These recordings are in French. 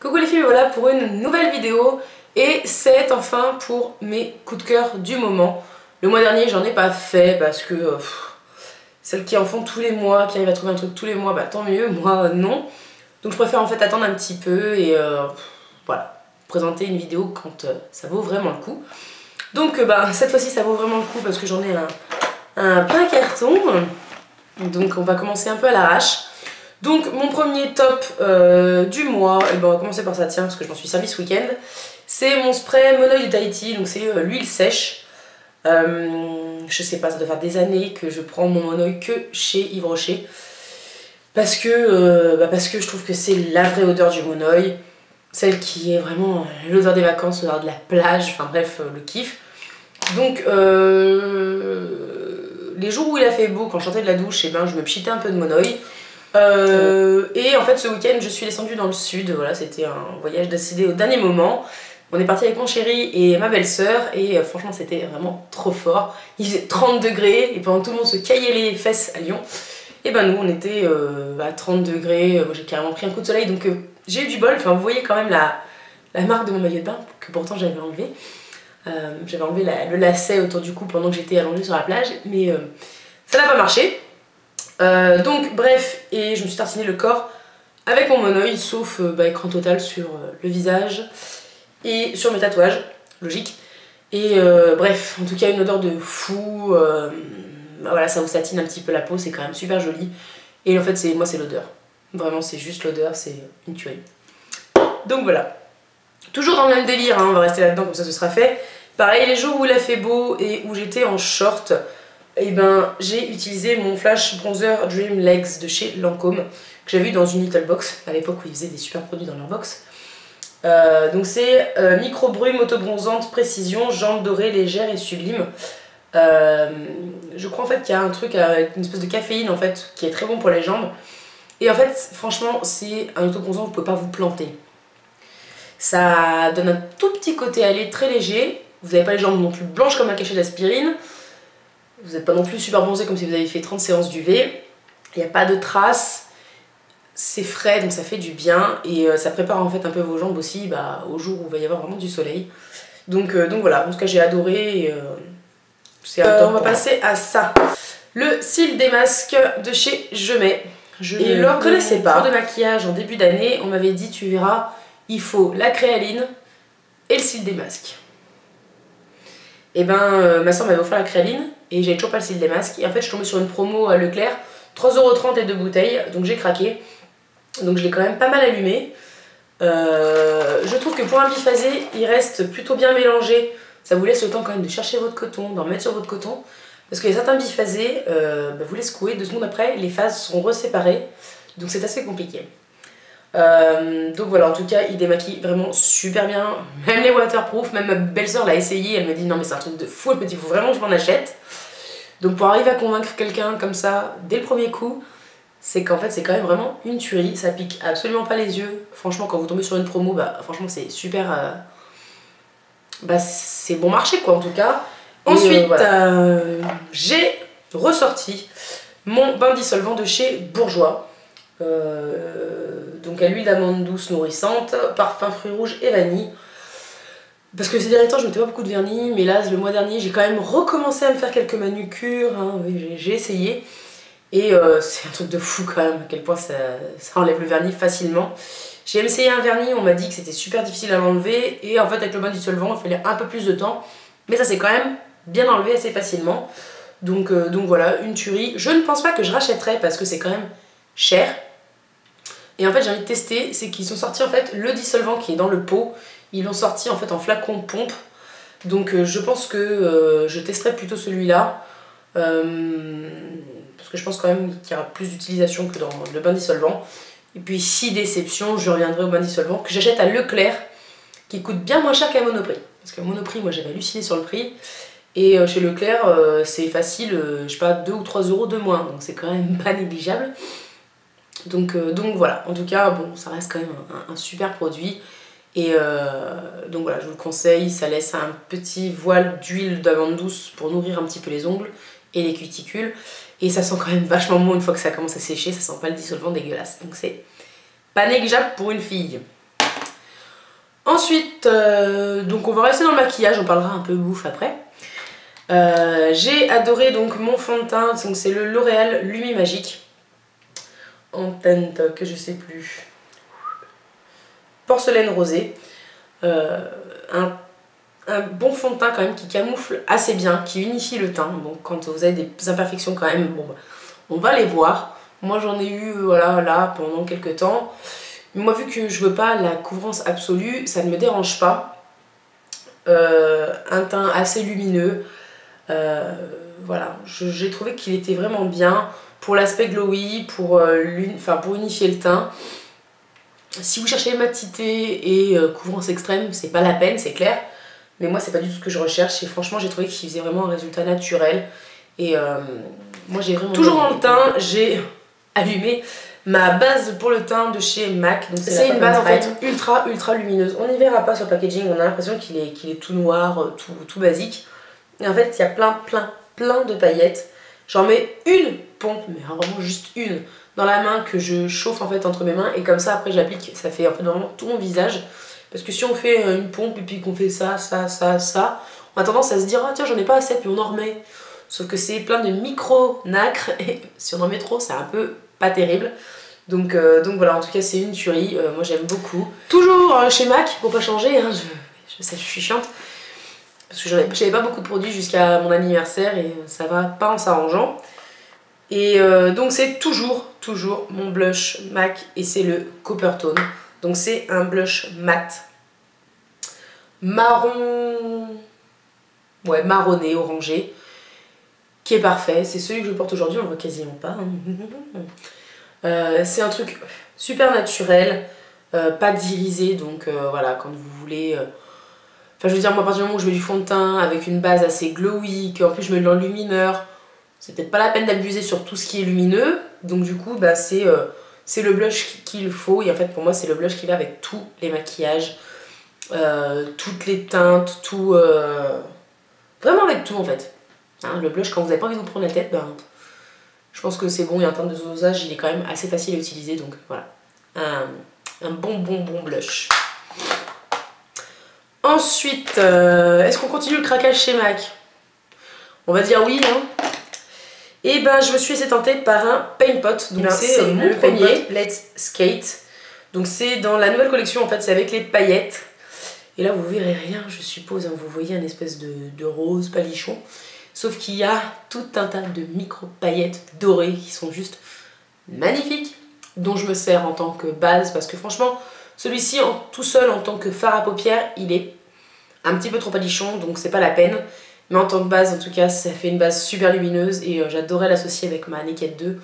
Coucou les filles, voilà pour une nouvelle vidéo et c'est enfin pour mes coups de cœur du moment. Le mois dernier j'en ai pas fait parce que celles qui en font tous les mois, qui arrivent à trouver un truc tous les mois, bah tant mieux, moi non. Donc je préfère en fait attendre un petit peu et voilà, présenter une vidéo quand ça vaut vraiment le coup. Donc cette fois-ci ça vaut vraiment le coup parce que j'en ai un plein carton. Donc on va commencer un peu à l'arrache. Donc mon premier top du mois, et ben on va commencer par ça, tiens, parce que je m'en suis servi ce week-end. C'est mon spray Monoï de Tahiti, donc c'est l'huile sèche. Je sais pas, ça doit faire des années que je prends mon Monoï que chez Yves Rocher. Parce que je trouve que c'est la vraie odeur du Monoï. Celle qui est vraiment l'odeur des vacances, l'odeur de la plage, enfin bref, le kiff. Donc les jours où il a fait beau, quand je sortais de la douche, et ben, je me pchitais un peu de Monoï. Et en fait ce week-end je suis descendue dans le sud, voilà, c'était un voyage décidé au dernier moment. On est parti avec mon chéri et ma belle-sœur et franchement c'était vraiment trop fort. Il faisait 30 degrés et pendant que tout le monde se caillait les fesses à Lyon, et ben nous on était à 30 degrés, moi j'ai carrément pris un coup de soleil donc j'ai eu du bol. Enfin vous voyez quand même la marque de mon maillot de bain que pourtant j'avais enlevé. J'avais enlevé le lacet autour du cou pendant que j'étais allongée sur la plage, mais ça n'a pas marché. Donc bref, et je me suis tartiné le corps avec mon Monoï, sauf écran total sur le visage et sur mes tatouages, logique. Et bref, en tout cas une odeur de fou, voilà, ça vous satine un petit peu la peau, c'est quand même super joli. Et en fait moi c'est l'odeur, vraiment c'est juste l'odeur, c'est une tuerie. Donc voilà, toujours dans le même délire, hein, on va rester là-dedans comme ça ce sera fait. Pareil, les jours où il a fait beau et où j'étais en short, et ben j'ai utilisé mon Flash Bronzer Dream Legs de chez Lancôme que j'avais eu dans une Little Box à l'époque où ils faisaient des super produits dans leur box. Donc c'est micro brume auto-bronzante précision, jambes dorées légères et sublimes. Je crois en fait qu'il y a un truc avec une espèce de caféine en fait qui est très bon pour les jambes. Et en fait franchement c'est un auto-bronzant, vous ne pouvez pas vous planter. Ça donne un tout petit côté allé très léger. Vous n'avez pas les jambes non plus blanches comme un cachet d'aspirine. Vous n'êtes pas non plus super bronzé comme si vous avez fait 30 séances d'UV. Il n'y a pas de traces. C'est frais donc ça fait du bien. Et ça prépare en fait un peu vos jambes aussi au jour où il va y avoir vraiment du soleil. Donc voilà, en tout cas j'ai adoré. On va passer à ça. Le cils des masques de chez Je Mets. Je ne le connaissais pas. Pour de maquillage en début d'année, on m'avait dit tu verras, il faut la créaline et le cils des masques. Et ben ma soeur m'avait offert la créaline et j'avais toujours pas le cils des masques. Et en fait je suis tombée sur une promo à Leclerc, 3,30 € et 2 bouteilles, donc j'ai craqué. Donc je l'ai quand même pas mal allumé. Je trouve que pour un biphasé, il reste plutôt bien mélangé. Ça vous laisse le temps quand même de chercher votre coton, d'en mettre sur votre coton. Parce qu'il y a certains biphasés, vous les secouez, 2 secondes après, les phases sont reséparées. Donc c'est assez compliqué. Donc voilà, en tout cas il démaquille vraiment super bien, même les waterproof, même ma belle-sœur l'a essayé, elle me dit non mais c'est un truc de fou, elle me dit il faut vraiment que je m'en achète. Donc pour arriver à convaincre quelqu'un comme ça dès le premier coup, c'est qu'en fait c'est quand même vraiment une tuerie, ça pique absolument pas les yeux. Franchement quand vous tombez sur une promo, franchement c'est super, c'est bon marché quoi en tout cas. Ensuite voilà. J'ai ressorti mon bain dissolvant de chez Bourjois. Donc à l'huile d'amande douce nourrissante, parfum fruits rouges et vanille. Parce que ces derniers temps je mettais pas beaucoup de vernis, mais là le mois dernier j'ai quand même recommencé à me faire quelques manucures, hein, oui, j'ai essayé. Et c'est un truc de fou quand même, à quel point ça enlève le vernis facilement. J'ai essayé un vernis, on m'a dit que c'était super difficile à l'enlever, et en fait avec le bain dissolvant il fallait un peu plus de temps. Mais ça s'est quand même bien enlevé assez facilement. Donc voilà, une tuerie. Je ne pense pas que je rachèterai parce que c'est quand même cher. Et en fait j'ai envie de tester, c'est qu'ils ont sorti en fait le dissolvant qui est dans le pot, ils l'ont sorti en fait en flacon pompe. Donc je pense que je testerai plutôt celui-là. Parce que je pense quand même qu'il y aura plus d'utilisation que dans le bain dissolvant. Et puis si déception, je reviendrai au bain dissolvant que j'achète à Leclerc, qui coûte bien moins cher qu'à Monoprix. Parce qu'à Monoprix, moi j'avais halluciné sur le prix. Et chez Leclerc, c'est facile, je sais pas, 2 ou 3 € de moins. Donc c'est quand même pas négligeable. Donc voilà, en tout cas, bon, ça reste quand même un super produit. Et donc voilà, je vous le conseille, ça laisse un petit voile d'huile d'amande douce pour nourrir un petit peu les ongles et les cuticules. Et ça sent quand même vachement bon une fois que ça commence à sécher, ça sent pas le dissolvant dégueulasse. Donc c'est pas négligeable pour une fille. Ensuite, donc on va rester dans le maquillage, on parlera un peu bouffe après. J'ai adoré donc mon fond de teint, donc c'est le L'Oréal Lumi Magique en teinte que je sais plus, porcelaine rosée. Un bon fond de teint quand même qui camoufle assez bien, qui unifie le teint. Donc quand vous avez des imperfections quand même, bon, on va les voir. Moi j'en ai eu voilà, là pendant quelques temps. Mais moi vu que je veux pas la couvrance absolue, ça ne me dérange pas. Un teint assez lumineux. Voilà, j'ai trouvé qu'il était vraiment bien pour l'aspect glowy, pour unifier le teint. Si vous cherchez matité et couvrance extrême, c'est pas la peine, c'est clair. Mais moi, c'est pas du tout ce que je recherche. Et franchement, j'ai trouvé qu'il faisait vraiment un résultat naturel. Et moi, j'ai vraiment... Toujours dans le teint, j'ai allumé ma base pour le teint de chez MAC. C'est une base en fait ultra lumineuse. On n'y verra pas sur le packaging, on a l'impression qu'il est tout noir, tout basique. Et en fait, il y a plein de paillettes. J'en mets une pompe, mais vraiment juste une, dans la main que je chauffe en fait entre mes mains. Et comme ça, après, j'applique. Ça fait en fait vraiment tout mon visage. Parce que si on fait une pompe et puis qu'on fait ça, on a tendance à se dire, ah tiens, j'en ai pas assez, puis on en remet. Sauf que c'est plein de micro-nacres, et si on en met trop, c'est un peu pas terrible. Donc voilà, en tout cas, c'est une tuerie. Moi, j'aime beaucoup. Toujours chez MAC, pour pas changer, hein, je sais, je suis chiante. Parce que j'avais pas beaucoup de produits jusqu'à mon anniversaire et ça va pas en s'arrangeant. Et donc, c'est toujours mon blush MAC et c'est le Coppertone. Donc c'est un blush mat marron, ouais, marronné, orangé, qui est parfait. C'est celui que je porte aujourd'hui, on le voit quasiment pas. C'est un truc super naturel, pas d'irisé, donc voilà, quand vous voulez... Enfin je veux dire, moi à partir du moment où je mets du fond de teint avec une base assez glowy, qu'en plus je mets de l'enlumineur, c'est peut-être pas la peine d'abuser sur tout ce qui est lumineux, donc du coup bah c'est le blush qu'il faut. Et en fait pour moi c'est le blush qui va avec tous les maquillages, toutes les teintes, tout, vraiment avec tout en fait, hein, le blush quand vous n'avez pas envie de vous prendre la tête, ben, je pense que c'est bon. Et en termes de dosage il est quand même assez facile à utiliser, donc voilà, un bon blush. Ensuite, est-ce qu'on continue le craquage chez MAC? On va dire oui, hein. Et ben je me suis laissée tenter par un Paint Pot, donc c'est mon premier Let's Skate. Donc c'est dans la nouvelle collection en fait, c'est avec les paillettes. Et là vous verrez rien je suppose, hein, vous voyez un espèce de rose palichon. Sauf qu'il y a tout un tas de micro paillettes dorées qui sont juste magnifiques, dont je me sers en tant que base parce que franchement celui-ci tout seul en tant que fard à paupières il est un petit peu trop palichon, donc c'est pas la peine. Mais en tant que base, en tout cas, ça fait une base super lumineuse et j'adorais l'associer avec ma Naked 2.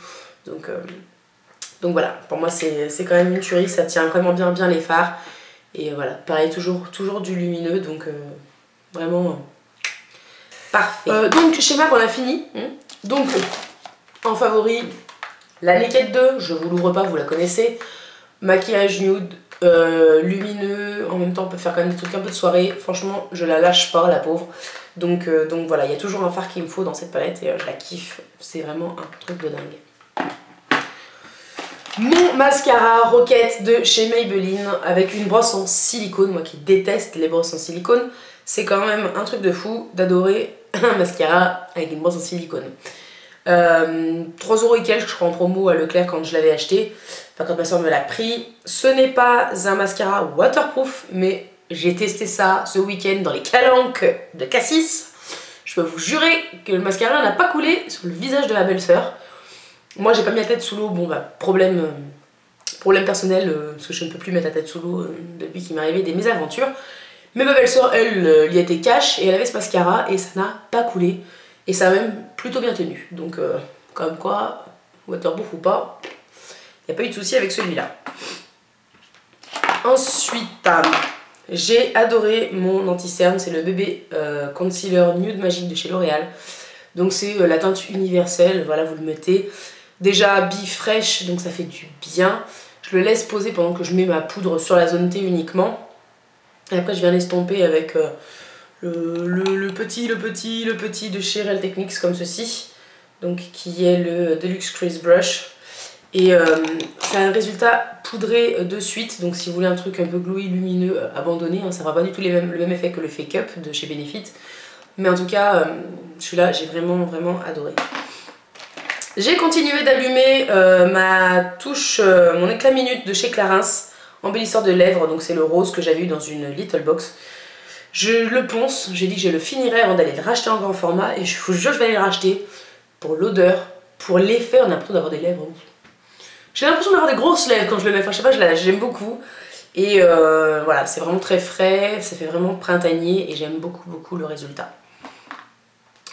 Donc voilà, pour moi c'est quand même une tuerie, ça tient vraiment bien les fards. Et voilà, pareil, toujours du lumineux, donc vraiment parfait. Donc chez MAC on a fini. Donc en favori, la Naked 2, je vous l'ouvre pas, vous la connaissez. Maquillage nude, lumineux, en même temps on peut faire quand même des trucs un peu de soirée. Franchement je la lâche pas la pauvre. Donc voilà, il y a toujours un fard qu'il me faut dans cette palette et je la kiffe. C'est vraiment un truc de dingue. Mon mascara Rocket de chez Maybelline avec une brosse en silicone. Moi qui déteste les brosses en silicone, c'est quand même un truc de fou d'adorer un mascara avec une brosse en silicone. 3€ et quelques je crois en promo à Leclerc quand je l'avais acheté, enfin quand ma soeur me l'a pris. Ce n'est pas un mascara waterproof, mais j'ai testé ça ce week-end dans les calanques de Cassis. Je peux vous jurer que le mascara n'a pas coulé sur le visage de ma belle-sœur. Moi j'ai pas mis la tête sous l'eau, bon bah problème personnel, parce que je ne peux plus mettre la tête sous l'eau depuis qu'il m'est arrivé des mésaventures. Mais ma belle-sœur elle y était cash et elle avait ce mascara et ça n'a pas coulé. Et ça a même plutôt bien tenu. Donc comme quoi, waterproof ou pas, il n'y a pas eu de souci avec celui-là. Ensuite, j'ai adoré mon anti-cerne, c'est le bébé concealer Nude Magique de chez L'Oréal. Donc c'est la teinte universelle, voilà vous le mettez. Déjà bi-fraîche, donc ça fait du bien. Je le laisse poser pendant que je mets ma poudre sur la zone T uniquement. Et après je viens l'estomper avec... le petit de chez Real Techniques comme ceci, donc qui est le Deluxe Crease Brush, et c'est un résultat poudré de suite, donc si vous voulez un truc un peu gluey, lumineux, abandonné, hein, ça fera pas du tout le même effet que le Fake Up de chez Benefit. Mais en tout cas, celui-là, j'ai vraiment adoré. J'ai continué d'allumer ma touche, mon éclat minute de chez Clarins, embellisseur de lèvres, donc c'est le rose que j'avais eu dans une Little Box. Je le ponce, j'ai dit que je le finirais avant d'aller le racheter en grand format, et je vous jure, je vais aller le racheter pour l'odeur, pour l'effet, on a l'impression d'avoir des lèvres. J'ai l'impression d'avoir des grosses lèvres quand je le mets, enfin je sais pas, j'aime beaucoup. Et voilà, c'est vraiment très frais, ça fait vraiment printanier et j'aime beaucoup le résultat.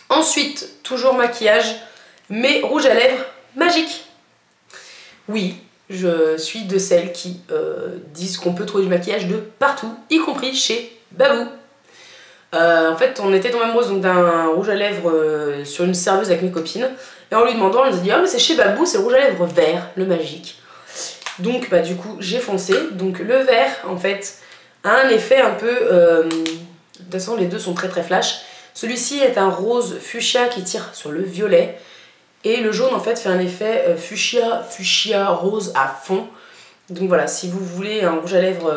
Ensuite, toujours maquillage, mes rouges à lèvres magiques. Oui, je suis de celles qui disent qu'on peut trouver du maquillage de partout, y compris chez Babou. En fait, on était tombé amoureuse d'un rouge à lèvres sur une serveuse avec mes copines. Et en lui demandant, elle nous a dit « Ah mais c'est chez Babou, c'est le rouge à lèvres vert, le magique ». Donc bah du coup, j'ai foncé. Donc le vert, en fait, a un effet un peu... de toute façon, les deux sont très flash. Celui-ci est un rose fuchsia qui tire sur le violet. Et le jaune, en fait, fait un effet fuchsia rose à fond. Donc voilà, si vous voulez un rouge à lèvres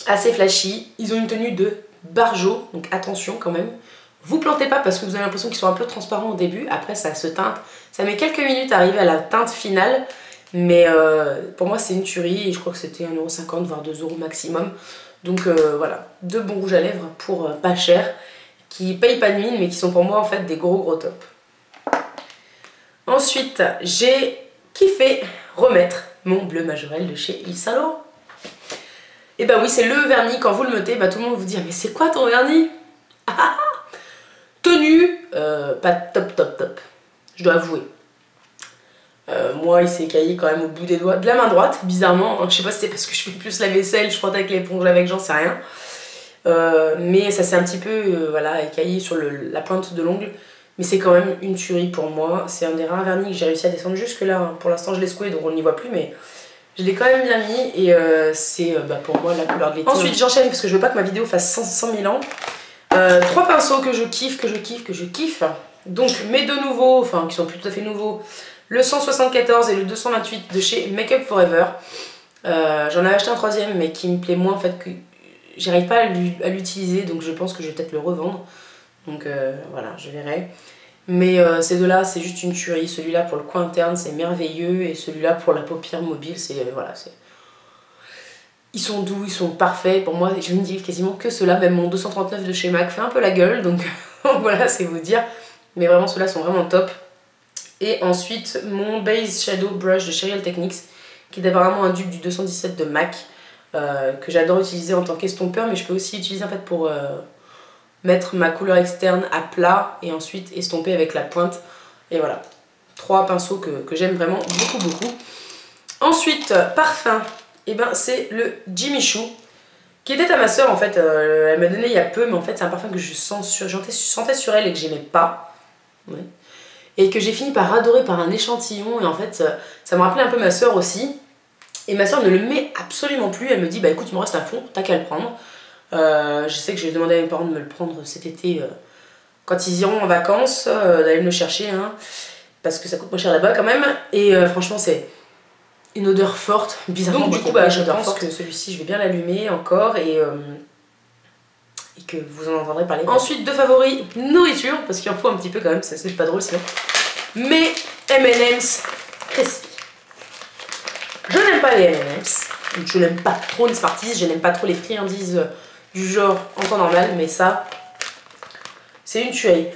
assez flashy, ils ont une tenue de Barjo, donc attention quand même. Vous plantez pas parce que vous avez l'impression qu'ils sont un peu transparents au début, après ça se teinte. Ça met quelques minutes à arriver à la teinte finale, mais pour moi c'est une tuerie et je crois que c'était 1,50 € voire 2 € maximum. Donc voilà, deux bons rouges à lèvres pour pas cher, qui payent pas de mine mais qui sont pour moi en fait des gros tops. Ensuite, j'ai kiffé remettre mon bleu majorel de chez Yves Saint Laurent. Et bah oui, c'est le vernis, quand vous le mettez, bah tout le monde vous dit « Mais c'est quoi ton vernis ?» Tenue, pas top, je dois avouer. Moi, il s'est caillé quand même au bout des doigts de la main droite, bizarrement. Je sais pas si c'est parce que je fais plus la vaisselle, je frotte avec l'éponge avec, j'en sais rien. Mais ça s'est un petit peu voilà, écaillé sur la pointe de l'ongle. Mais c'est quand même une tuerie pour moi. C'est un des rares vernis que j'ai réussi à descendre jusque là. Pour l'instant, je l'ai secoué, donc on n'y voit plus, mais je l'ai quand même bien mis. Et c'est pour moi la couleur de l'été. Ensuite, j'enchaîne parce que je veux pas que ma vidéo fasse 100 000 ans. 3 pinceaux que je kiffe. Donc mes deux nouveaux, enfin qui sont plus tout à fait nouveaux, le 174 et le 228 de chez Make Up For Ever. J'en avais acheté un troisième mais qui me plaît moins en fait, que j'arrive pas à l'utiliser, donc je pense que je vais peut-être le revendre. Donc voilà, je verrai. Mais ces deux là c'est juste une tuerie. Celui-là pour le coin interne c'est merveilleux et celui-là pour la paupière mobile c'est voilà, c'est... Ils sont doux, ils sont parfaits. Pour moi, je ne dis quasiment que ceux-là. Même mon 239 de chez MAC fait un peu la gueule. Donc voilà, c'est vous dire. Mais vraiment, ceux-là sont vraiment top. Et ensuite, mon Base Shadow Brush de chez Real Techniques, qui est apparemment un dupe du 217 de MAC, que j'adore utiliser en tant qu'estompeur. Mais je peux aussi utiliser en fait pour mettre ma couleur externe à plat et ensuite estomper avec la pointe. Et voilà, 3 pinceaux que j'aime vraiment beaucoup. Ensuite, parfum. Et ben c'est le Jimmy Choo qui était à ma soeur en fait, elle m'a donné il y a peu, mais en fait c'est un parfum que je sentais sur elle et que j'aimais pas, ouais. Et que j'ai fini par adorer par un échantillon. Et en fait ça me rappelait un peu ma soeur aussi, et ma soeur ne le met absolument plus. Elle me dit bah écoute, il me reste un fond, t'as qu'à le prendre. Je sais que je vais demander à mes parents de me le prendre cet été quand ils iront en vacances, d'aller me le chercher hein, parce que ça coûte moins cher là-bas quand même. Et franchement c'est une odeur forte, bizarrement. Donc du coup bah, je pense que celui-ci je vais bien l'allumer encore et que vous en entendrez parler. Ensuite, deux favoris nourriture, parce qu'il en faut un petit peu quand même, c'est pas drôle sinon. Mais M&M's crispy. Je n'aime pas les M&M's, je n'aime pas trop les Smarties, je n'aime pas trop les friandises du genre en temps normal, mais ça c'est une tuerie.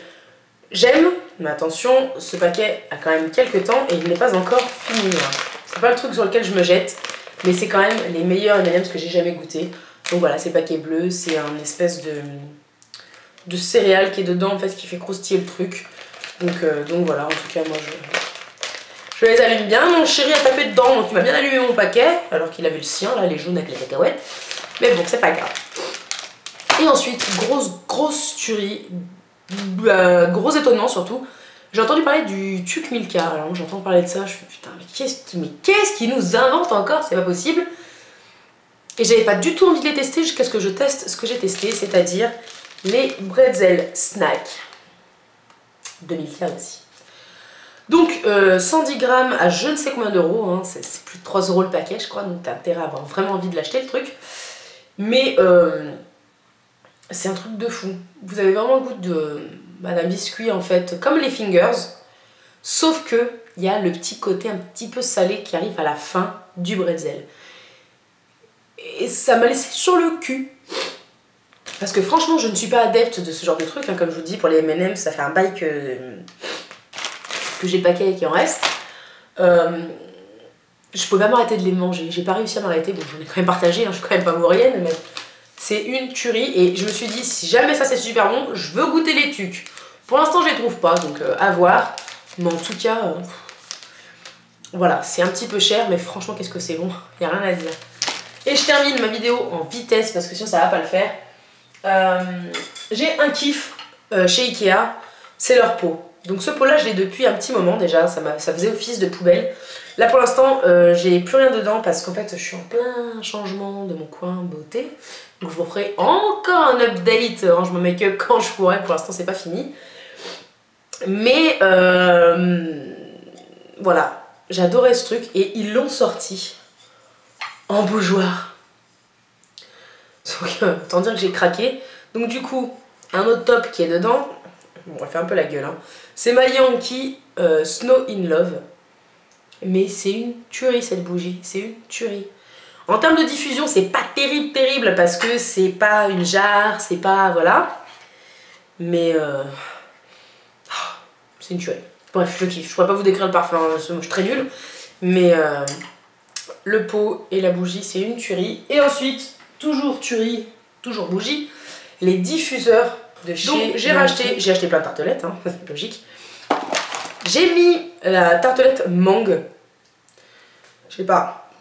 J'aime, mais attention, ce paquet a quand même quelques temps et il n'est pas encore fini. C'est pas le truc sur lequel je me jette, mais c'est quand même les meilleurs M&M's que j'ai jamais goûté. Donc voilà, c'est paquet bleu, c'est un espèce de céréales qui est dedans en fait, qui fait croustiller le truc. Donc voilà, en tout cas moi je les allume bien. Mon chéri a tapé dedans, donc il m'a bien allumé mon paquet, alors qu'il avait le sien, là, les jaunes avec les cacahuètes. Mais bon, c'est pas grave. Et ensuite, grosse tuerie, gros étonnement surtout. J'ai entendu parler du Tuc Milka. Alors j'entends parler de ça, je fais putain mais qu'est-ce qui nous invente encore, c'est pas possible. Et j'avais pas du tout envie de les tester jusqu'à ce que je teste ce que j'ai testé, c'est-à-dire les Bretzel Snack de Milka aussi. Donc 110 grammes à je ne sais combien d'euros, hein, c'est plus de 3 euros le paquet je crois, donc t'as intérêt à avoir vraiment envie de l'acheter le truc. Mais c'est un truc de fou. Vous avez vraiment le goût d'un biscuit en fait, comme les fingers, sauf que il y a le petit côté un petit peu salé qui arrive à la fin du bretzel. Et ça m'a laissé sur le cul. Parce que franchement je ne suis pas adepte de ce genre de truc, hein, comme je vous dis pour les M&M's ça fait un bail que j'ai le paquet et qui en reste. Je pouvais pas m'arrêter de les manger, j'ai pas réussi à m'arrêter, bon j'en ai quand même partagé, hein, je suis quand même pas vaurienne, mais c'est une tuerie et je me suis dit si jamais ça c'est super bon, je veux goûter les tucs. Pour l'instant je les trouve pas, donc à voir, mais en tout cas, voilà, c'est un petit peu cher, mais franchement qu'est-ce que c'est bon, y a rien à dire. Et je termine ma vidéo en vitesse parce que sinon ça va pas le faire. J'ai un kiff chez Ikea, c'est leur pot. Donc ce pot là je l'ai depuis un petit moment déjà, ça faisait office de poubelle. Là pour l'instant j'ai plus rien dedans parce qu'en fait je suis en plein changement de mon coin beauté. Donc je vous ferai encore un update, range mon make-up quand je pourrai, pour l'instant c'est pas fini. Mais voilà, j'adorais ce truc et ils l'ont sorti en bougeoir. Donc autant dire que j'ai craqué. Donc du coup, un autre top qui est dedans, bon, on va faire un peu la gueule, hein. C'est ma Yankee Snow in Love. Mais c'est une tuerie cette bougie, c'est une tuerie. En termes de diffusion, c'est pas terrible parce que c'est pas une jarre, c'est pas... voilà. Mais c'est une tuerie. Bref, je kiffe. Je pourrais pas vous décrire le parfum, hein, je suis très nulle. Mais le pot et la bougie, c'est une tuerie. Et ensuite, toujours tuerie, toujours bougie, les diffuseurs de chez... Donc j'ai acheté plein de tartelettes, hein, c'est logique. J'ai mis la tartelette mangue. Je sais pas.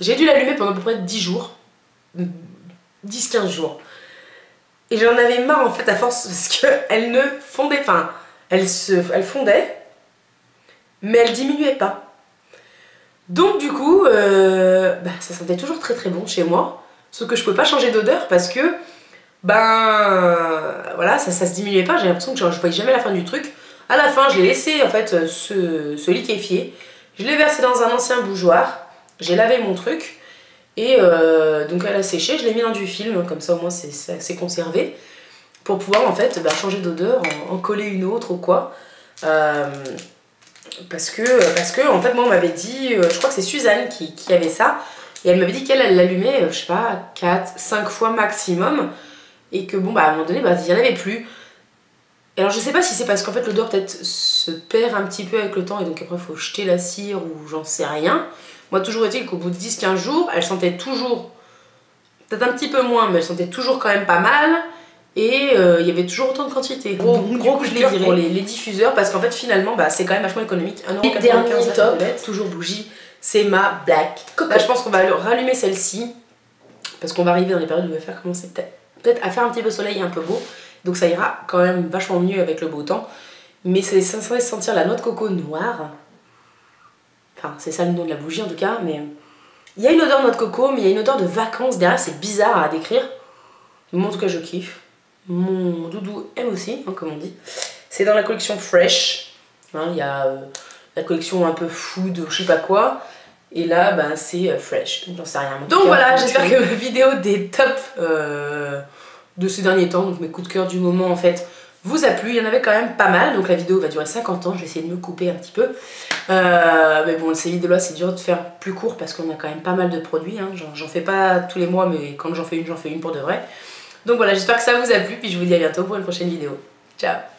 J'ai dû l'allumer pendant à peu près 10 jours. 10-15 jours. Et j'en avais marre en fait à force parce qu'elle ne fondait pas. Elle fondait, mais elle diminuait pas. Donc du coup, ça sentait toujours très très bon chez moi. Sauf que je pouvais pas changer d'odeur parce que, voilà, ça se diminuait pas. J'ai l'impression que je voyais jamais la fin du truc. À la fin, je l'ai laissé en fait se liquéfier. Je l'ai versé dans un ancien bougeoir. J'ai lavé mon truc. Et donc elle a séché. Je l'ai mis dans du film. Comme ça au moins c'est conservé. Pour pouvoir en fait changer d'odeur, en coller une autre ou quoi. Parce que en fait moi on m'avait dit, je crois que c'est Suzanne qui avait ça. Et elle m'avait dit qu'elle l'allumait, je sais pas, 4-5 fois maximum. Et que bon à un moment donné, il n'y en avait plus. Et alors je sais pas si c'est parce qu'en fait l'odeur peut-être se perd un petit peu avec le temps et donc après il faut jeter la cire ou j'en sais rien. Moi toujours est-il qu'au bout de 10-15 jours, elle sentait toujours, peut-être un petit peu moins, mais elle sentait toujours quand même pas mal. Et il y avait toujours autant de quantité. Gros coup de cœur pour les diffuseurs parce qu'en fait finalement c'est quand même vachement économique. 1,95 €. Dernier top, toujours bougie, c'est ma Black Coco. Là je pense qu'on va rallumer celle-ci parce qu'on va arriver dans les périodes où il va faire commencer peut-être à faire un petit peu soleil et un peu beau. Donc ça ira quand même vachement mieux avec le beau temps. Mais c'est censé sentir la noix de coco noire. Enfin, c'est ça le nom de la bougie en tout cas. Mais il y a une odeur de noix de coco, mais il y a une odeur de vacances derrière. C'est bizarre à décrire. Moi en tout cas je kiffe. Mon doudou aime aussi, hein, comme on dit. C'est dans la collection Fresh. Hein, il y a la collection un peu food, je sais pas quoi. Et là, c'est Fresh. Donc j'en sais rien. Donc voilà, j'espère que ma vidéo des tops de ces derniers temps, donc mes coups de cœur du moment en fait, vous a plu. Il y en avait quand même pas mal, donc la vidéo va durer 50 ans, je vais essayer de me couper un petit peu. Mais bon, ces vidéos là c'est dur de faire plus court parce qu'on a quand même pas mal de produits, hein. J'en fais pas tous les mois, mais quand j'en fais une pour de vrai. Donc voilà, j'espère que ça vous a plu, puis je vous dis à bientôt pour une prochaine vidéo. Ciao!